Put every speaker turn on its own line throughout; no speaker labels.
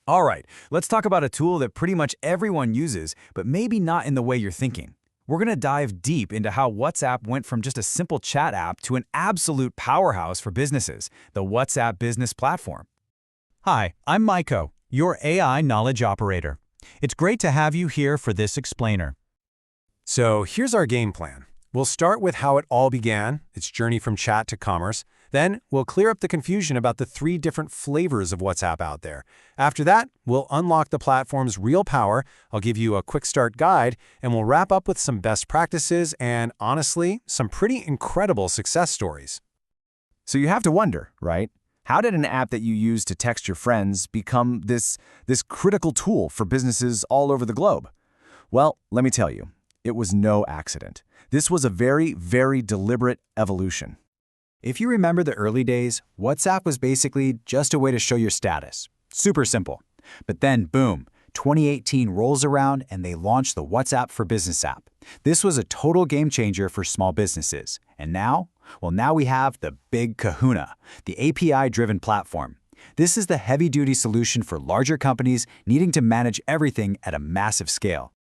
All right, let's talk about a tool that pretty much everyone uses, but maybe not in the way you're thinking. We're going to dive deep into how WhatsApp went from just a simple chat app to an absolute powerhouse for businesses, the WhatsApp Business Platform.
Hi, I'm Maiko, your AI knowledge operator. It's great to have you here for this explainer.
So here's our game plan. We'll start with how it all began, its journey from chat to commerce. Then we'll clear up the confusion about the 3 different flavors of WhatsApp out there. After that, we'll unlock the platform's real power. I'll give you a quick start guide, and we'll wrap up with some best practices and, honestly, some pretty incredible success stories.
So you have to wonder, right? How did an app that you use to text your friends become this critical tool for businesses all over the globe? Well, let me tell you, it was no accident. This was a very, very deliberate evolution. If you remember the early days, WhatsApp was basically just a way to show your status. Super simple. But then, boom, 2018 rolls around and they launched the WhatsApp for Business app. This was a total game changer for small businesses. And now? Well, now we have the big kahuna, the API-driven platform. This is the heavy-duty solution for larger companies needing to manage everything at a massive scale.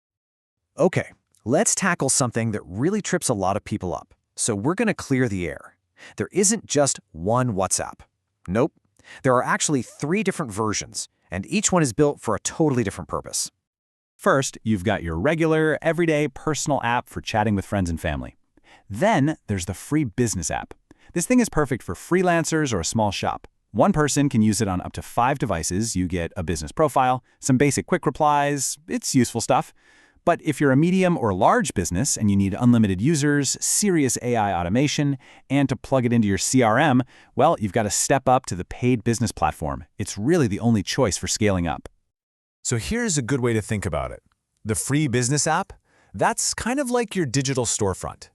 Okay, let's tackle something that really trips a lot of people up. So we're going to clear the air. There isn't just one WhatsApp. Nope. There are actually 3 different versions, and each one is built for a totally different purpose.
First, you've got your regular, everyday personal app for chatting with friends and family. Then there's the free business app. This thing is perfect for freelancers or a small shop. One person can use it on up to 5 devices. You get a business profile, some basic quick replies. It's useful stuff. But if you're a medium or large business and you need unlimited users, serious AI automation, and to plug it into your CRM, well, you've got to step up to the paid business platform. It's really the only choice for scaling up.
So here's a good way to think about it. The free business app, that's kind of like your digital storefront.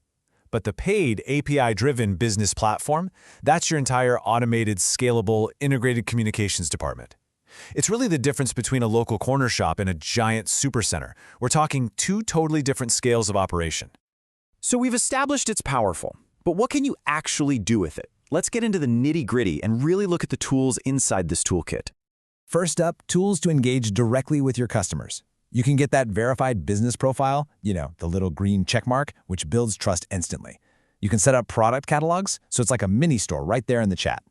But the paid API-driven business platform, that's your entire automated, scalable, integrated communications department. It's really the difference between a local corner shop and a giant supercenter. We're talking 2 totally different scales of operation.
So we've established it's powerful, but what can you actually do with it? Let's get into the nitty-gritty and really look at the tools inside this toolkit.
First up, tools to engage directly with your customers. You can get that verified business profile, the little green check mark, which builds trust instantly. You can set up product catalogs, so it's like a mini store right there in the chat.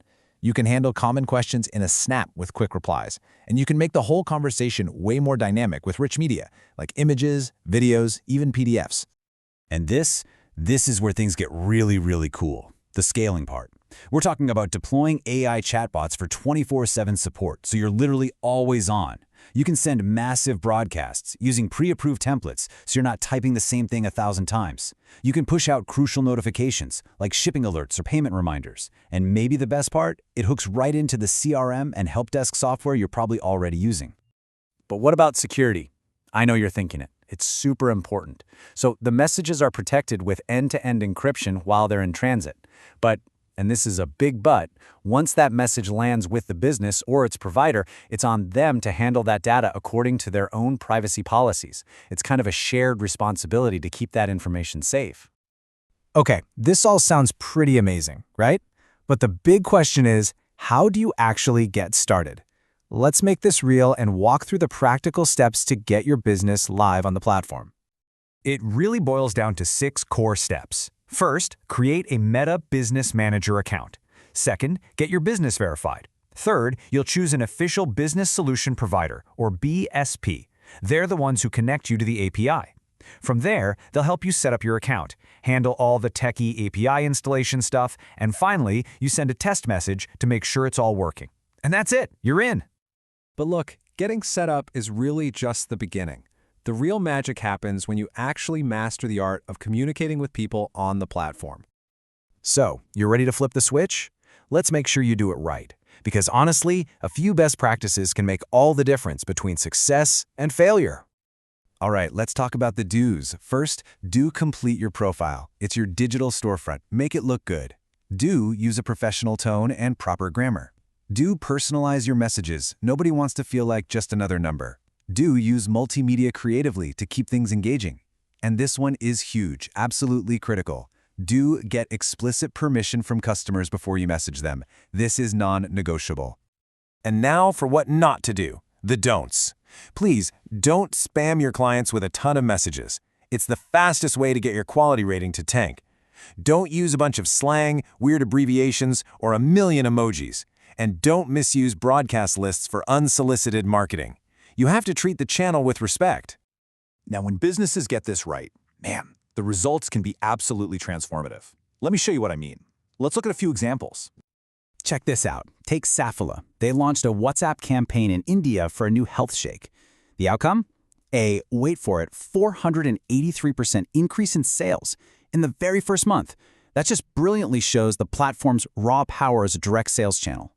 You can handle common questions in a snap with quick replies. And you can make the whole conversation way more dynamic with rich media, like images, videos, even PDFs.
And this is where things get really, really cool. The scaling part. We're talking about deploying AI chatbots for 24/7 support, so you're literally always on. You can send massive broadcasts using pre-approved templates, so you're not typing the same thing 1,000 times. You can push out crucial notifications, like shipping alerts or payment reminders. And maybe the best part, it hooks right into the CRM and help desk software you're probably already using. But what about security? I know you're thinking it. It's super important. So the messages are protected with end-to-end encryption while they're in transit. But, and this is a big but, once that message lands with the business or its provider, it's on them to handle that data according to their own privacy policies. It's kind of a shared responsibility to keep that information safe.
Okay, this all sounds pretty amazing, right? But the big question is, how do you actually get started? Let's make this real and walk through the practical steps to get your business live on the platform.
It really boils down to 6 core steps. First, create a Meta Business Manager account. Second, get your business verified. Third, you'll choose an official business solution provider, or BSP. They're the ones who connect you to the API. From there, they'll help you set up your account, handle all the techie API installation stuff, and finally, you send a test message to make sure it's all working. And that's it, you're in.
But look, getting set up is really just the beginning. The real magic happens when you actually master the art of communicating with people on the platform.
So, you're ready to flip the switch? Let's make sure you do it right. Because honestly, a few best practices can make all the difference between success and failure. All right, let's talk about the do's. First, do complete your profile. It's your digital storefront. Make it look good. Do use a professional tone and proper grammar. Do personalize your messages. Nobody wants to feel like just another number. Do use multimedia creatively to keep things engaging. And this one is huge, absolutely critical. Do get explicit permission from customers before you message them. This is non-negotiable. And now for what not to do.
The don'ts. Please, don't spam your clients with a ton of messages. It's the fastest way to get your quality rating to tank. Don't use a bunch of slang, weird abbreviations, or a million emojis. And don't misuse broadcast lists for unsolicited marketing. You have to treat the channel with respect.
Now, when businesses get this right, man, the results can be absolutely transformative. Let me show you what I mean. Let's look at a few examples. Check this out. Take Saffola. They launched a WhatsApp campaign in India for a new health shake. The outcome? Wait for it, 483% increase in sales in the very first month. That just brilliantly shows the platform's raw power as a direct sales channel.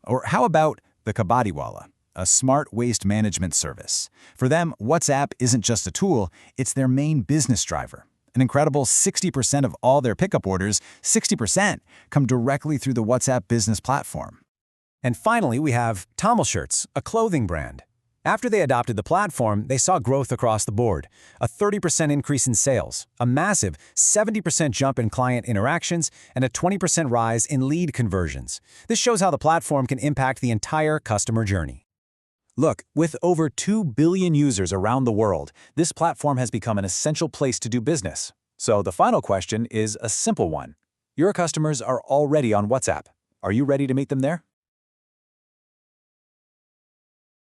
Or how about the 𝐘𝐨𝐿, a smart waste management service? For them, WhatsApp isn't just a tool, it's their main business driver. An incredible 60% of all their pickup orders, 60%, come directly through the WhatsApp business platform.
And finally, we have 𝐘𝐨𝐿, a clothing brand. After they adopted the platform, they saw growth across the board. A 30% increase in sales, a massive 70% jump in client interactions, and a 20% rise in lead conversions. This shows how the platform can impact the entire customer journey. Look, with over 2 billion users around the world, this platform has become an essential place to do business. So the final question is a simple one. Your customers are already on WhatsApp. Are you ready to meet them there?